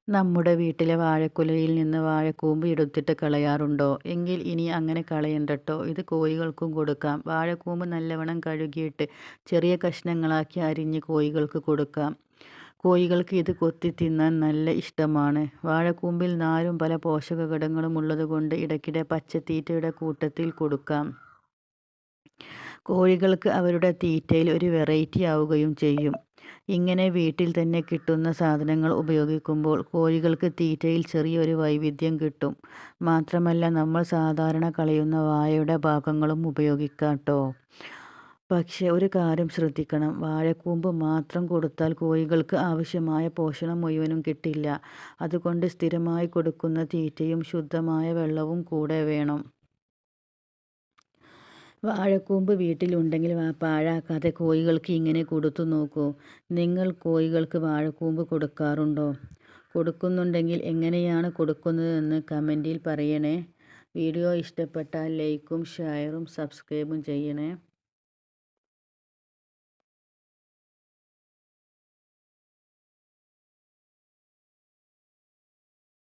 നമ്മുടെ വീട്ടിലെ വാഴക്കുലയിൽ നിന്ന് വാഴക്കൂമ്പ് എടുത്തിട്ട് കളയാറുണ്ടോ? എങ്കിൽ ഇനി അങ്ങനെ കളയണ്ടട്ടോ. ഇത് കോഴികൾക്കും കൊടുക്കാം. വാഴക്കൂമ്പ് നല്ലവണ്ണം കഴുകിയിട്ട് ചെറിയ കഷ്ണങ്ങളാക്കി അരിഞ്ഞ് കോഴികൾക്ക് കൊടുക്കാം. കോഴികൾക്ക് ഇത് കൊത്തി തിന്നാൻ നല്ല ഇഷ്ടമാണ്. വാഴക്കൂമ്പിൽ നാരും പല പോഷകഘടകങ്ങളും ഉള്ളതുകൊണ്ട് ഇടയ്ക്കിടെ പച്ചത്തീറ്റയുടെ കൂട്ടത്തിൽ കൊടുക്കാം. കോഴികൾക്ക് അവരുടെ തീറ്റയിൽ ഒരു വെറൈറ്റി ആവുകയും ചെയ്യും. ഇങ്ങനെ വീട്ടിൽ തന്നെ കിട്ടുന്ന സാധനങ്ങൾ ഉപയോഗിക്കുമ്പോൾ കോഴികൾക്ക് തീറ്റയിൽ ചെറിയൊരു വൈവിധ്യം കിട്ടും. മാത്രമല്ല നമ്മൾ സാധാരണ കളയുന്ന വാഴയുടെ ഭാഗങ്ങളും ഉപയോഗിക്കാട്ടോ. പക്ഷേ ഒരു കാര്യം ശ്രദ്ധിക്കണം. വാഴക്കൂമ്പ് മാത്രം കൊടുത്താൽ കോഴികൾക്ക് ആവശ്യമായ പോഷണം മുഴുവനും കിട്ടില്ല. അതുകൊണ്ട് സ്ഥിരമായി കൊടുക്കുന്ന തീറ്റയും ശുദ്ധമായ വെള്ളവും കൂടെ വേണം. വാഴക്കൂമ്പ് വീട്ടിലുണ്ടെങ്കിൽ പാഴാക്കാതെ കോഴികൾക്ക് ഇങ്ങനെ കൊടുത്തു നോക്കൂ. നിങ്ങൾ കോഴികൾക്ക് വാഴക്കൂമ്പ് കൊടുക്കാറുണ്ടോ? കൊടുക്കുന്നുണ്ടെങ്കിൽ എങ്ങനെയാണ് കൊടുക്കുന്നതെന്ന് കമൻറ്റിൽ പറയണേ. വീഡിയോ ഇഷ്ടപ്പെട്ടാൽ ലൈക്കും ഷെയറും സബ്സ്ക്രൈബും ചെയ്യണേ.